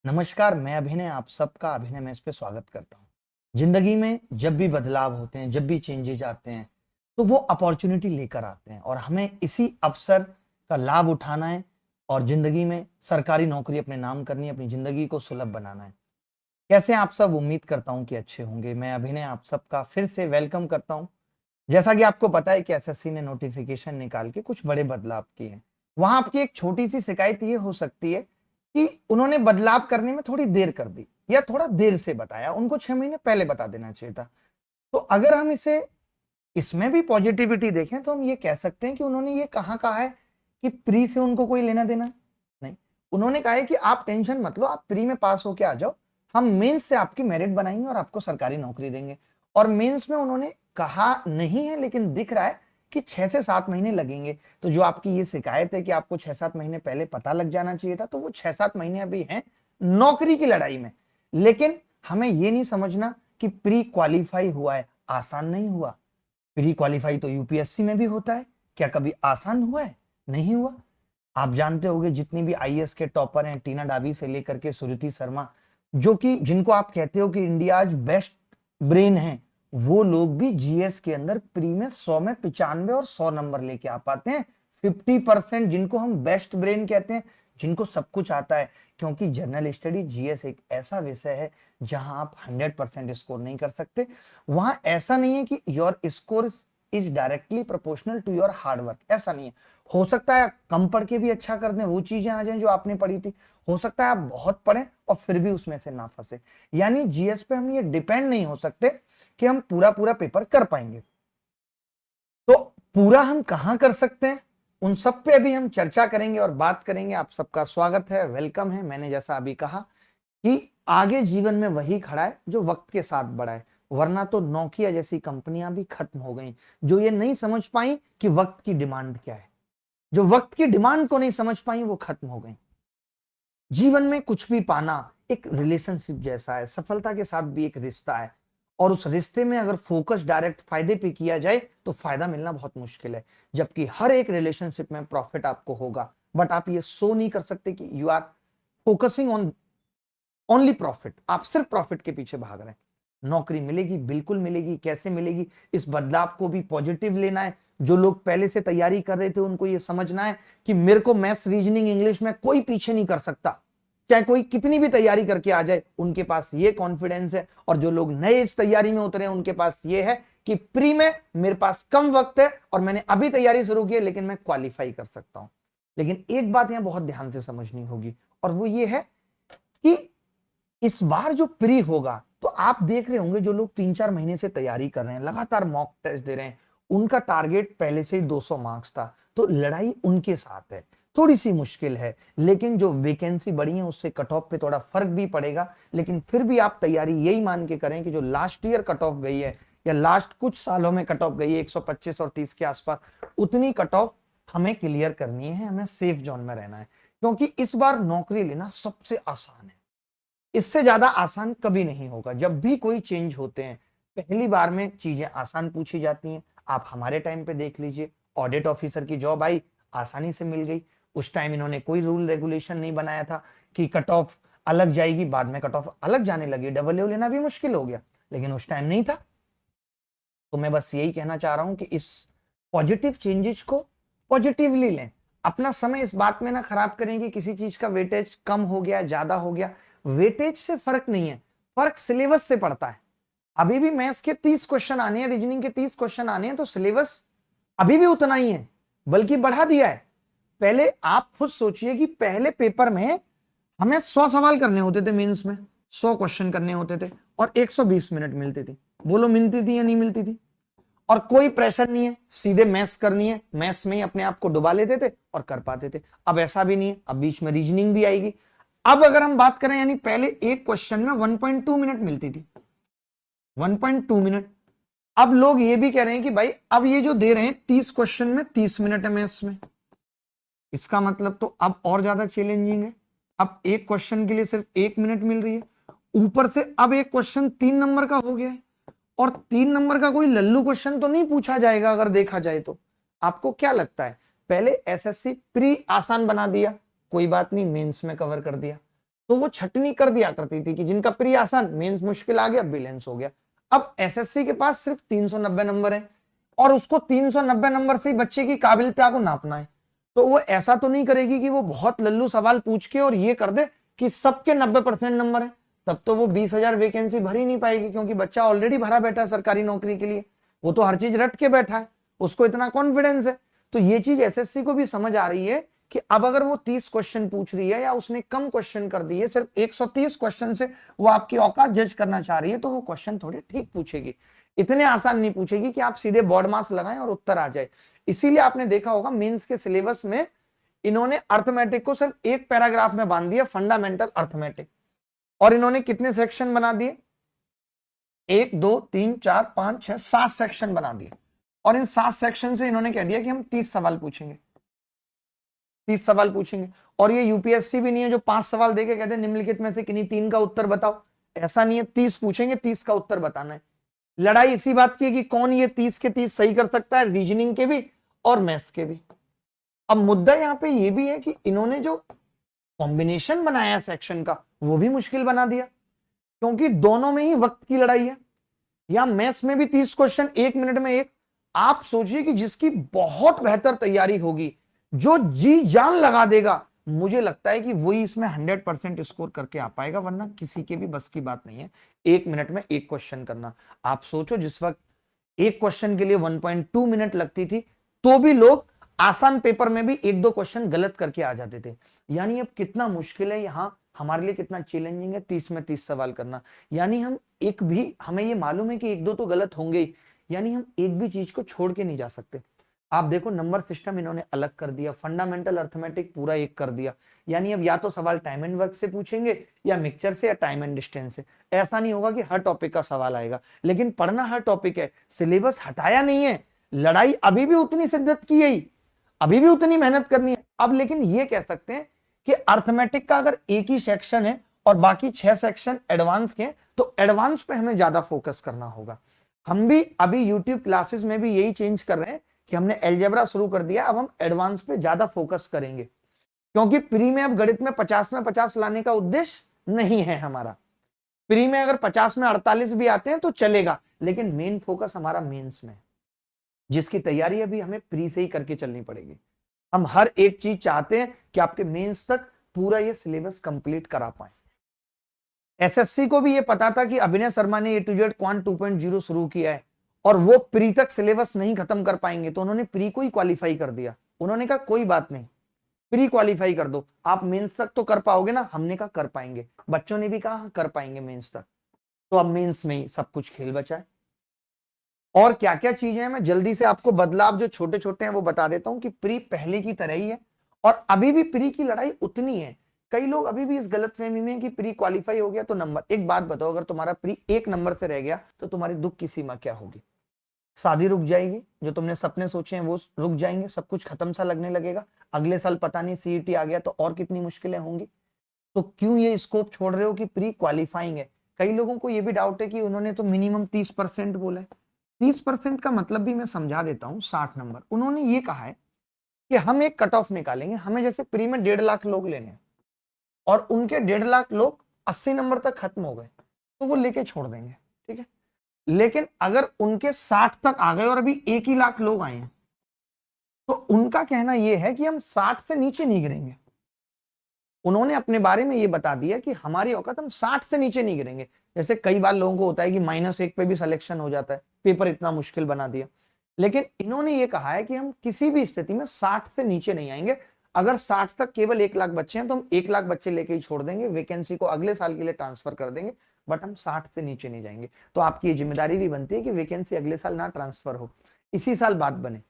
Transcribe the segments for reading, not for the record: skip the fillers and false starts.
नमस्कार, मैं अभिनय आप सबका अभिनय में इस पे स्वागत करता हूँ। जिंदगी में जब भी बदलाव होते हैं, जब भी चेंजेज आते हैं, तो वो अपॉर्चुनिटी लेकर आते हैं और हमें इसी अवसर का लाभ उठाना है और जिंदगी में सरकारी नौकरी अपने नाम करनी है, अपनी जिंदगी को सुलभ बनाना है। कैसे हैं आप सब? उम्मीद करता हूँ कि अच्छे होंगे। मैं अभिनय आप सबका फिर से वेलकम करता हूँ। जैसा कि आपको पता है कि एसएससी ने नोटिफिकेशन निकाल के कुछ बड़े बदलाव किए हैं। वहां आपकी एक छोटी सी शिकायत ये हो सकती है कि उन्होंने बदलाव करने में थोड़ी देर कर दी या थोड़ा देर से बताया, उनको 6 महीने पहले बता देना चाहिए था। तो अगर हम इसे इसमें भी पॉजिटिविटी देखें तो हम ये कह सकते हैं कि उन्होंने ये कहाँ कहा है कि प्री से उनको कोई लेना देना नहीं। उन्होंने कहा है कि आप टेंशन मत लो, आप प्री में पास होके आ जाओ, हम मेंस से आपकी मेरिट बनाएंगे और आपको सरकारी नौकरी देंगे। और मेंस में उन्होंने कहा नहीं है लेकिन दिख रहा है कि 6 से 7 महीने लगेंगे। तो जो आपकी ये शिकायत है कि आपको 6-7 महीने पहले पता लग जाना चाहिए था, तो वो 6-7 महीने अभी हैं नौकरी की लड़ाई में। लेकिन हमें ये नहीं समझना कि प्री क्वालिफाई हुआ है, आसान नहीं हुआ। प्री क्वालिफाई तो यूपीएससी में भी होता है, क्या कभी आसान हुआ है? नहीं हुआ। आप जानते होंगे जितनी भी आईएएस के टॉपर हैं, टीना डाबी से लेकर के सुरुचि शर्मा, जो कि जिनको आप कहते हो कि इंडिया आज बेस्ट ब्रेन है, वो लोग भी जीएस के अंदर प्री में 100 में 95 और 100 नंबर लेके आ पाते हैं। 50% जिनको हम बेस्ट ब्रेन कहते हैं, जिनको सब कुछ आता है। क्योंकि जनरल स्टडी जीएस एक ऐसा विषय है जहां आप 100% स्कोर नहीं कर सकते। वहां ऐसा नहीं है कि your score is directly proportional to your hard work, ऐसा नहीं है। हो सकता है कम पढ़ के भी अच्छा कर दें, वो चीजें आ जाएं जो आपने पढ़ी थी। हो सकता है आप बहुत पढ़ें और फिर भी उसमें से ना फंसे। यानी जीएस पे हम ये डिपेंड नहीं हो सकते कि हम पूरा पूरा पेपर कर पाएंगे। तो पूरा हम कहां कर सकते हैं, उन सब पे अभी हम चर्चा करेंगे और बात करेंगे। आप सबका स्वागत है, वेलकम है। मैंने जैसा अभी कहा कि आगे जीवन में वही खड़ा है जो वक्त के साथ बढ़ा है, वरना तो नोकिया जैसी कंपनियां भी खत्म हो गई, जो ये नहीं समझ पाई कि वक्त की डिमांड क्या है। जो वक्त की डिमांड को नहीं समझ पाई वो खत्म हो गई। जीवन में कुछ भी पाना एक रिलेशनशिप जैसा है, सफलता के साथ भी एक रिश्ता है। और उस रिश्ते में अगर फोकस डायरेक्ट फायदे पे किया जाए तो फायदा मिलना बहुत मुश्किल है। जबकि हर एक रिलेशनशिप में प्रॉफिट आपको होगा, बट आप ये शो नहीं कर सकते कि you are focusing on only profit. आप सिर्फ प्रॉफिट के पीछे भाग रहे हैं। नौकरी मिलेगी, बिल्कुल मिलेगी। कैसे मिलेगी, इस बदलाव को भी पॉजिटिव लेना है। जो लोग पहले से तैयारी कर रहे थे उनको ये समझना है कि मेरे को मैथ्स, रीजनिंग, इंग्लिश में कोई पीछे नहीं कर सकता, चाहे कोई कितनी भी तैयारी करके आ जाए। उनके पास ये कॉन्फिडेंस है। और जो लोग नए इस तैयारी में उतरे हैं उनके पास ये है कि प्री में मेरे पास कम वक्त है और मैंने अभी तैयारी शुरू की है, लेकिन मैं क्वालिफाई कर सकता हूं। लेकिन एक बात यहां बहुत ध्यान से समझनी होगी, और वो ये है कि इस बार जो प्री होगा, तो आप देख रहे होंगे जो लोग 3-4 महीने से तैयारी कर रहे हैं, लगातार मॉक टेस्ट दे रहे हैं, उनका टारगेट पहले से ही 200 मार्क्स था। तो लड़ाई उनके साथ है, थोड़ी सी मुश्किल है। लेकिन जो वैकेंसी बढ़ी है उससे कट ऑफ पे थोड़ा फर्क भी पड़ेगा। लेकिन फिर भी आप तैयारी यही मान के करें कि जो लास्ट ईयर कट ऑफ गई है या लास्ट कुछ सालों में कट ऑफ गई है 125 और 30 के आसपास, उतनी कट ऑफ हमें क्लियर करनी है। हमें सेफ जोन में रहना है, क्योंकि इस बार नौकरी लेना सबसे आसान है। इससे ज्यादा आसान कभी नहीं होगा। जब भी कोई चेंज होते हैं, पहली बार में चीजें आसान पूछी जाती हैं। आप हमारे टाइम पे देख लीजिए, ऑडिट ऑफिसर की जॉब आई, आसानी से मिल गई। उस टाइम इन्होंने कोई रूल रेगुलेशन नहीं बनाया था कि कट ऑफ अलग जाएगी। बाद में कट ऑफ अलग जाने लगी, डबल लेना भी मुश्किल हो गया, लेकिन उस टाइम नहीं था। तो मैं बस यही कहना चाह रहा हूं कि इस पॉजिटिव चेंजेस को पॉजिटिवली लें। अपना समय इस बात में ना खराब करें कि किसी चीज का वेटेज कम हो गया, ज्यादा हो गया। वेटेज से फर्क नहीं है, फर्क सिलेबस से पड़ता है। अभी भी मैथ्स के 30 क्वेश्चन आने हैं, रीजनिंग के 30 क्वेश्चन आने हैं, तो सिलेबस अभी भी उतना ही है, बल्कि बढ़ा दिया है। पहले आप खुद सोचिए कि पहले पेपर में हमें 100 सवाल करने होते थे, मेंस में 100 क्वेश्चन करने होते थे और 120 मिनट मिलती थी। बोलो मिलती थी या नहीं मिलती थी? और कोई प्रेशर नहीं है, सीधे मैथ्स करनी है, मैथ्स में ही अपने आप को डुबा लेते थे और कर पाते थे। अब ऐसा भी नहीं है, अब बीच में रीजनिंग भी आएगी। अब अगर हम बात करें, यानी पहले एक क्वेश्चन में 1.2 मिनट मिलती थी, 1.2 मिनट। अब लोग ये भी कह रहे हैं कि भाई अब ये जो दे रहे हैं 30 क्वेश्चन में 30 मिनट है मैथ्स में, इसका मतलब तो अब और ज्यादा चैलेंजिंग है। अब एक क्वेश्चन के लिए सिर्फ 1 मिनट मिल रही है, ऊपर से अब एक क्वेश्चन 3 नंबर का हो गया है। और 3 नंबर का कोई लल्लू क्वेश्चन तो नहीं पूछा जाएगा अगर देखा जाए तो। आपको क्या लगता है? पहले एसएससी प्री आसान बना दिया, कोई बात नहीं, मेंस में कवर कर दिया। तो वो छटनी कर दिया करती थी कि जिनका प्री आसान, मेंस मुश्किल आ गया, बिलेंस हो गया। अब एसएससी के पास सिर्फ 390 नंबर है और उसको 390 नंबर से ही बच्चे की काबिलियता को नापना है। तो वो ऐसा तो नहीं करेगी कि वो बहुत लल्लू सवाल पूछ के और ये कर दे कि सबके 90% नंबर है, तब तो वो 20,000 वैकेंसी भर ही नहीं पाएगी, क्योंकि बच्चा ऑलरेडी भरा बैठा है सरकारी नौकरी के लिए, वो तो हर चीज रट के बैठा है, उसको इतना कॉन्फिडेंस है। तो ये चीज एसएससी को भी समझ आ रही है कि अब अगर वो 30 क्वेश्चन पूछ रही है या उसने कम क्वेश्चन कर दिए, सिर्फ 130 क्वेश्चन से वो आपकी औकात जज करना चाह रही है, तो वो क्वेश्चन थोड़े ठीक पूछेगी, इतने आसान नहीं पूछेगी कि आप सीधे बोर्ड मार्क्स लगाएं और उत्तर आ जाए। इसीलिए आपने देखा होगा मेंस के सिलेबस में इन्होंने अर्थमेटिक को सिर्फ एक पैराग्राफ में बांध दिया, फंडामेंटल अर्थमेटिक, और इन्होंने कितने सेक्शन बना दिए, 1 2 3 4 5 6 7 सेक्शन बना दिए, और इन 7 सेक्शन से इन्होंने कह दिया कि हम 30 सवाल पूछेंगे, 30 सवाल पूछेंगे। और ये यूपीएससी भी नहीं है जो 5 सवाल देके कहते हैं निम्नलिखित में से किन्हीं 3 का उत्तर बताओ, ऐसा नहीं है, 30 पूछेंगे, 30 का उत्तर बताना है। लड़ाई इसी बात की है कि कौन ये 30 के 30 सही कर सकता है, रीजनिंग के भी और मैथ्स के भी। अब मुद्दा यहाँ पे ये भी है कि इन्होंने जो कॉम्बिनेशन बनाया सेक्शन का वो भी मुश्किल बना दिया, क्योंकि दोनों में ही वक्त की लड़ाई है। या मैथ्स में भी 30 क्वेश्चन 1 मिनट में एक। आप सोचिए कि जिसकी बहुत बेहतर तैयारी होगी, जो जी जान लगा देगा, मुझे लगता है कि वही इसमें 100% स्कोर करके आ पाएगा, वरना किसी के भी बस की बात नहीं है 1 मिनट में एक क्वेश्चन करना। आप सोचो जिस वक्त एक क्वेश्चन के लिए 1.2 मिनट लगती थी, तो भी लोग आसान पेपर में भी 1-2 क्वेश्चन गलत करके आ जाते थे। यानी अब कितना मुश्किल है यहां हमारे लिए, कितना चैलेंजिंग है 30 में 30 सवाल करना। यानी हमें ये मालूम है कि 1-2 तो गलत होंगे ही, यानी हम एक भी चीज को छोड़ के नहीं जा सकते। आप देखो नंबर सिस्टम इन्होंने अलग कर दिया, फंडामेंटल अर्थमेटिक पूरा एक कर दिया। यानी अब या तो सवाल टाइम एंड वर्क से पूछेंगे या मिक्सचर से या टाइम एंड डिस्टेंस से। ऐसा नहीं होगा कि हर टॉपिक का सवाल आएगा, लेकिन पढ़ना हर टॉपिक है, सिलेबस हटाया नहीं है। लड़ाई अभी भी उतनी शिद्दत की है, अभी भी उतनी मेहनत करनी है। अब लेकिन ये कह सकते हैं कि अर्थमेटिक का अगर एक ही सेक्शन है और बाकी 6 सेक्शन एडवांस के, तो एडवांस पे हमें ज्यादा फोकस करना होगा। हम भी अभी यूट्यूब क्लासेस में भी यही चेंज कर रहे हैं कि हमने अलजेब्रा शुरू कर दिया, अब हम एडवांस पे ज्यादा फोकस करेंगे, क्योंकि प्री में अब गणित में 50 में 50 लाने का उद्देश्य नहीं है हमारा। प्री में अगर 50 में 48 भी आते हैं तो चलेगा, लेकिन मेन फोकस हमारा मेंस में, जिसकी तैयारी अभी हमें प्री से ही करके चलनी पड़ेगी। हम हर एक चीज चाहते हैं कि आपके मेंस तक पूरा ये सिलेबस कंप्लीट करा पाए। एसएससी को भी ये पता था कि अभिनय शर्मा ने A to Z क्वांट 2.0 शुरू किया है और वो प्री तक सिलेबस नहीं खत्म कर पाएंगे, तो उन्होंने प्री को ही क्वालिफाई कर दिया। उन्होंने कहा कोई बात नहीं, प्री क्वालिफाई कर दो, आप मेंस तक तो कर पाओगे ना। हमने कहा कर पाएंगे, बच्चों ने भी कहा कर पाएंगे मेंस तक। तो अब मेंस में ही सब कुछ खेल बचा है। और क्या क्या चीजें हैं मैं जल्दी से आपको बदलाव जो छोटे छोटे हैं वो बता देता हूं कि प्री पहले की तरह ही है और अभी भी प्री की लड़ाई उतनी है। कई लोग अभी भी इस गलतफहमी में कि प्री क्वालिफाई हो गया तो नंबर, एक बात बताओ, अगर तुम्हारा प्री 1 नंबर से रह गया तो तुम्हारी दुख की सीमा क्या होगी? शादी रुक जाएगी, जो तुमने सपने सोचे हैं वो रुक जाएंगे, सब कुछ खत्म सा लगने लगेगा। अगले साल पता नहीं सीईटी आ गया तो और कितनी मुश्किलें होंगी। तो क्यों ये स्कोप छोड़ रहे हो कि प्री क्वालिफाइंग है? कई लोगों को ये भी डाउट है कि उन्होंने तो मिनिमम 30% बोला है। 30% का मतलब भी मैं समझा देता हूं, 60 नंबर। उन्होंने ये कहा है कि हम एक कट ऑफ निकालेंगे, हमें जैसे प्री में 1.5 लाख लोग लेने हैं और उनके 1.5 लाख लोग 80 नंबर तक खत्म हो गए तो वो लेके छोड़ देंगे, ठीक है। लेकिन अगर उनके 60 तक आ गए और अभी 1 ही लाख लोग आए हैं, तो उनका कहना यह है कि हम 60 से नीचे नहीं गिरेंगे। उन्होंने अपने बारे में ये बता दिया कि हमारी औकात, हम 60 से नीचे नहीं गिरेंगे। जैसे कई बार लोगों को होता है कि -1 पे भी सिलेक्शन हो जाता है, पेपर इतना मुश्किल बना दिया। लेकिन इन्होंने ये कहा है कि हम किसी भी स्थिति में 60 से नीचे नहीं आएंगे। अगर 60 तक केवल 1 लाख बच्चे हैं तो हम 1 लाख बच्चे लेके ही छोड़ देंगे, वैकेंसी को अगले साल के लिए ट्रांसफर कर देंगे, बट हम 60 से नीचे नहीं जाएंगे। तो आपकी ये जिम्मेदारी भी बनती है कि वैकेंसी अगले साल ना ट्रांसफर हो, इसी साल बात बने।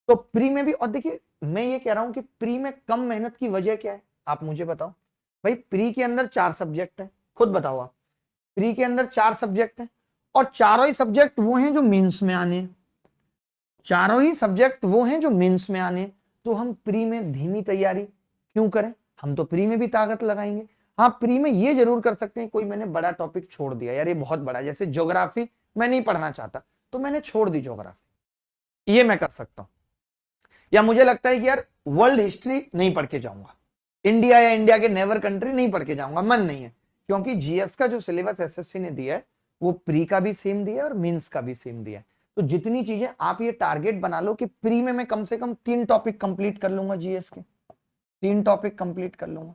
तो प्री में भी, और देखिए मैं ये कह रहा हूं कि प्री में कम मेहनत की वजह क्या है, आप मुझे बताओ। भाई प्री के अंदर 4 सब्जेक्ट है, खुद बताओ आप। प्री के अंदर 4 सब्जेक्ट है और चारों ही सब्जेक्ट वो हैं जो मेंस में आने हैं। चारों ही सब्जेक्ट वो हैं जो मेंस में आने। तो हम प्री में धीमी तैयारी क्यों करें? हम तो प्री में भी ताकत लगाएंगे। हाँ, प्री में ये जरूर कर सकते हैं, कोई मैंने बड़ा टॉपिक छोड़ दिया, यार ये बहुत बड़ा, जैसे ज्योग्राफी मैं नहीं पढ़ना चाहता तो मैंने छोड़ दी ज्योग्राफी, ये मैं कर सकता हूं। या मुझे लगता है कि यार वर्ल्ड हिस्ट्री नहीं पढ़ के जाऊंगा, इंडिया या इंडिया के नेवर कंट्री नहीं पढ़ के जाऊंगा, मन नहीं है, क्योंकि जीएस का जो सिलेबस एसएससी ने दिया है वो प्री का भी सेम दिया है और मेंस का भी सेम दिया है। तो जितनी चीजें आप ये टारगेट बना लो कि प्री में मैं कम से कम 3 टॉपिक कंप्लीट कर लूंगा, जीएस के 3 टॉपिक कंप्लीट कर लूंगा।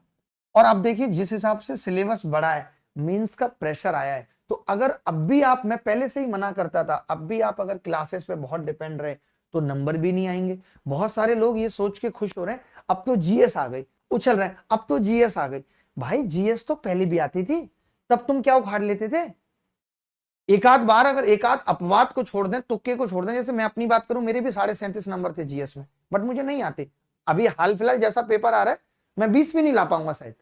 और आप देखिए जिस हिसाब से सिलेबस बढ़ा है, मेंस का प्रेशर आया है, तो अगर अब भी आप, मैं पहले से ही मना करता था, अब भी आप अगर क्लासेस पे बहुत डिपेंड रहे तो नंबर भी नहीं आएंगे। बहुत सारे लोग ये सोच के खुश हो रहे हैं अब तो जीएस आ गई, उछल रहे हैं अब तो जीएस आ गई। भाई जीएस तो पहले भी आती थी, तब तुम क्या उखाड़ लेते थे? एक आध बार अगर एक आध अपवाद को छोड़ दें, तुक्के को छोड़ दें, जैसे मैं अपनी बात करूं, मेरे भी 37.5 नंबर थे जीएस में, बट मुझे नहीं आते। अभी हाल फिलहाल जैसा पेपर आ रहा है मैं 20 भी नहीं ला पाऊंगा शायद,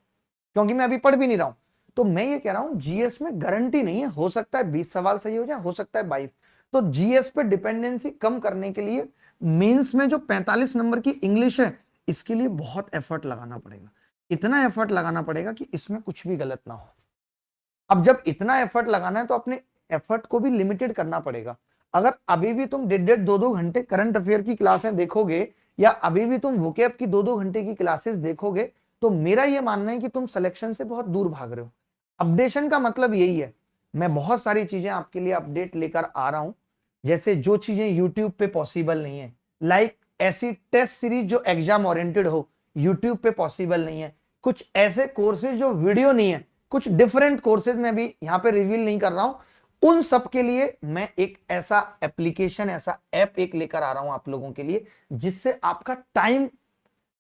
क्योंकि मैं अभी पढ़ भी नहीं रहा हूं। तो मैं ये कह रहा हूं जीएस में गारंटी नहीं है, हो सकता है 20 सवाल सही हो जाए, हो सकता है 22। तो जीएस पे डिपेंडेंसी कम करने के लिए मेंस में जो 45 नंबर की इंग्लिश है, इसके लिए बहुत एफर्ट लगाना पड़ेगा। इतना एफर्ट लगाना पड़ेगा कि इसमें कुछ भी गलत ना हो। अब जब इतना एफर्ट लगाना है तो अपने एफर्ट को भी लिमिटेड करना पड़ेगा। अगर अभी भी तुम 1.5-2 घंटे करंट अफेयर की क्लासें देखोगे, या अभी भी तुम वोकैब की 2-2 घंटे की क्लासेस देखोगे, तो मेरा यह मानना है कि तुम सिलेक्शन से बहुत दूर भाग रहे हो। अपडेशन का मतलब यही है, मैं बहुत सारी चीजें आपके लिए अपडेट लेकर आ रहा हूं, जैसे जो चीजें यूट्यूब पे पॉसिबल नहीं है, लाइक ऐसी टेस्ट सीरीज जो एग्जाम ओरिएंटेड हो, यूट्यूब पे पॉसिबल नहीं है। कुछ ऐसे कोर्सेज जो वीडियो नहीं है, कुछ डिफरेंट कोर्सेज में भी यहां पे रिवील नहीं कर रहा हूं, उन सब के लिए मैं एक ऐसा एप्लीकेशन, ऐसा ऐप एक लेकर आ रहा हूं आप लोगों के लिए, जिससे आपका टाइम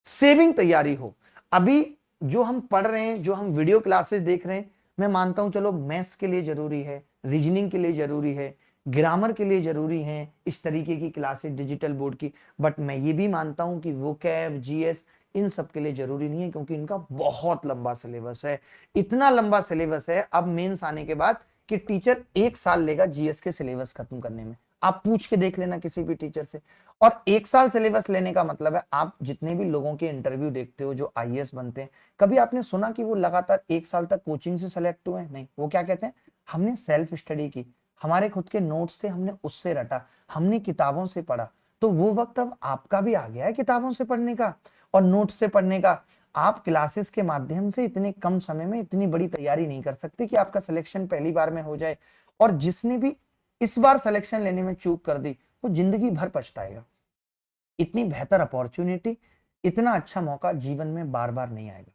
सेविंग तैयारी हो। अभी जो हम पढ़ रहे हैं, जो हम वीडियो क्लासेस देख रहे हैं, मैं मानता हूं चलो मैथ्स के लिए जरूरी है, रीजनिंग के लिए जरूरी है, ग्रामर के लिए जरूरी है इस तरीके की क्लासेस डिजिटल बोर्ड की, बट मैं ये भी मानता हूं कि वोकैब, जीएस इन सब के लिए जरूरी नहीं है, क्योंकि इनका बहुत लंबा सिलेबस है। इतना लंबा सिलेबस है अब मेंस आने के बाद कि टीचर 1 साल लेगा जीएस के सिलेबस खत्म करने में। आप पूछ के देख लेना किसी भी टीचर से। और 1 साल सिलेबस लेने का मतलब है, आप जितने भी लोगों के इंटरव्यू देखते हो जो आईएएस बनते हैं, कभी आपने सुना कि वो लगातार 1 साल तक कोचिंग से सेलेक्ट हुए? नहीं, वो क्या कहते हैं, हमने सेल्फ स्टडी की, हमारे खुद के नोट्स थे, हमने उससे रटा, हमने किताबों से पढ़ा। तो वो वक्त अब आपका भी आ गया है किताबों से पढ़ने का और नोट्स से पढ़ने का। आप क्लासेस के माध्यम से इतने कम समय में इतनी बड़ी तैयारी नहीं कर सकते कि आपका सिलेक्शन पहली बार में हो जाए। और जिसने भी इस बार सिलेक्शन लेने में चूक कर दी, वो जिंदगी भर पछताएगा। इतनी बेहतर अपॉर्चुनिटी, इतना अच्छा मौका जीवन में बार बार नहीं आएगा।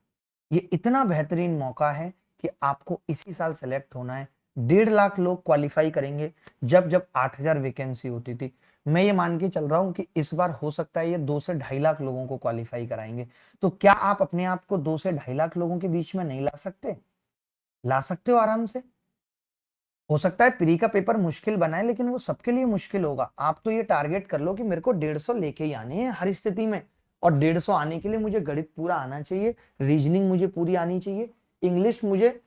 ये इतना बेहतरीन मौका है कि आपको इसी साल सेलेक्ट होना है। 1.5 लाख लोग क्वालिफाई करेंगे, जब जब 8,000 वैकेंसी होती थी। मैं ये मान के चल रहा हूं कि इस बार हो सकता है ये 2 से 2.5 लाख लोगों को क्वालिफाई कराएंगे। तो क्या आप अपने आप को 2 से 2.5 लाख लोगों के बीच में नहीं ला सकते? ला सकते हो आराम से। हो सकता है प्री का पेपर मुश्किल बनाए, लेकिन वो सबके लिए मुश्किल होगा। आप तो ये टारगेट कर लो कि मेरे को 150 लेके ही आने हैं हर स्थिति में, और 150 आने के लिए मुझे गणित पूरा आना चाहिए, रीजनिंग मुझे पूरी आनी चाहिए, इंग्लिश मुझे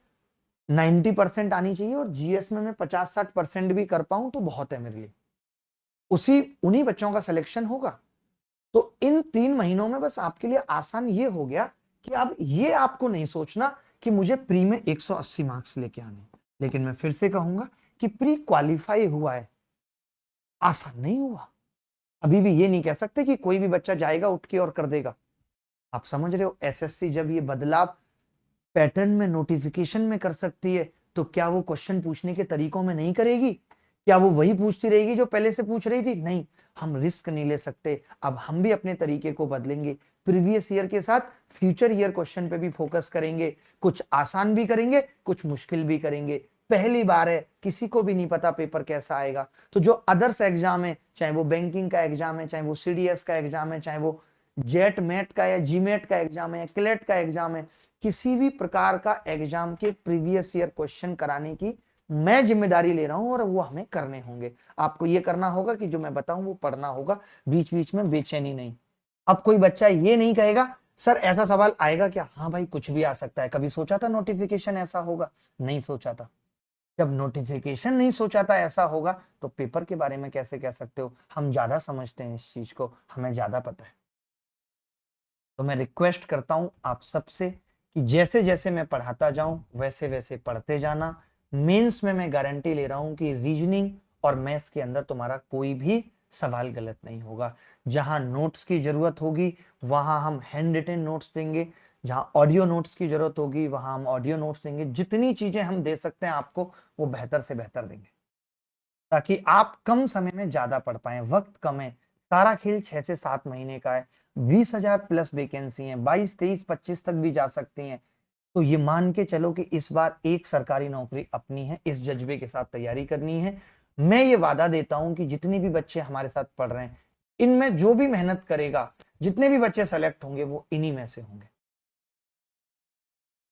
90% आनी चाहिए, और जीएस में मैं 50-60% भी कर पाऊं तो बहुत है मेरे लिए। उन्हीं बच्चों का सिलेक्शन होगा। तो इन 3 महीनों में बस आपके लिए आसान ये हो गया कि अब ये आपको नहीं सोचना कि मुझे प्री में 180 मार्क्स लेके आने। लेकिन मैं फिर से कहूंगा कि प्री क्वालिफाई हुआ है, आसान नहीं हुआ। अभी भी ये नहीं कह सकते कि कोई भी बच्चा जाएगा उठ के और कर देगा। आप समझ रहे हो, एसएससी जब ये बदलाव पैटर्न में, नोटिफिकेशन में कर सकती है, तो क्या वो क्वेश्चन पूछने के तरीकों में नहीं करेगी? क्या वो वही पूछती रहेगी जो पहले से पूछ रही थी? नहीं, हम रिस्क नहीं ले सकते। अब हम भी अपने तरीके को बदलेंगे, प्रीवियस ईयर के साथ फ्यूचर ईयर क्वेश्चन पे भी फोकस करेंगे। कुछ आसान भी करेंगे, कुछ मुश्किल भी करेंगे। पहली बार है, किसी को भी नहीं पता पेपर कैसा आएगा। तो जो अदर्स एग्जाम है, चाहे वो बैंकिंग का एग्जाम है, चाहे वो सीडीएस का एग्जाम है, चाहे वो जेट मेट का या जीमेट का एग्जाम है या क्लेट का एग्जाम है, किसी भी प्रकार का एग्जाम के प्रीवियस ईयर क्वेश्चन कराने की मैं जिम्मेदारी ले रहा हूं, और वो हमें करने होंगे। आपको ये करना होगा कि जो मैं बताऊं वो पढ़ना होगा, बीच बीच में बेचैनी नहीं। अब कोई बच्चा ये नहीं कहेगा सर ऐसा सवाल आएगा क्या? हाँ भाई, कुछ भी आ सकता है। कभी सोचा था नोटिफिकेशन ऐसा होगा? नहीं सोचा था। जब नोटिफिकेशन नहीं सोचा था ऐसा होगा, तो पेपर के बारे में कैसे कह सकते हो? हम ज्यादा समझते हैं इस चीज को, हमें ज्यादा पता है। तो मैं रिक्वेस्ट करता हूं आप सबसे कि जैसे जैसे मैं पढ़ाता जाऊं वैसे वैसे पढ़ते जाना। मेंस में मैं गारंटी ले रहा हूं कि रीजनिंग और मैथ्स के अंदर तुम्हारा कोई भी सवाल गलत नहीं होगा। जहां नोट्स की जरूरत होगी वहां हम हैंड रिटन नोट्स देंगे, जहां ऑडियो नोट्स की जरूरत होगी वहां हम ऑडियो नोट्स देंगे। जितनी चीजें हम दे सकते हैं आपको वो बेहतर से बेहतर देंगे, ताकि आप कम समय में ज्यादा पढ़ पाए। वक्त कम है, सारा खेल 6 से 7 महीने का है, 20,000 प्लस वैकेंसी है, 22, 23, 25 तक भी जा सकती हैं। तो ये मान के चलो कि इस बार एक सरकारी नौकरी अपनी है, इस जज्बे के साथ तैयारी करनी है। मैं ये वादा देता हूं कि जितने भी बच्चे हमारे साथ पढ़ रहे हैं, इनमें जो भी मेहनत करेगा, जितने भी बच्चे सेलेक्ट होंगे वो इन्हीं में से होंगे।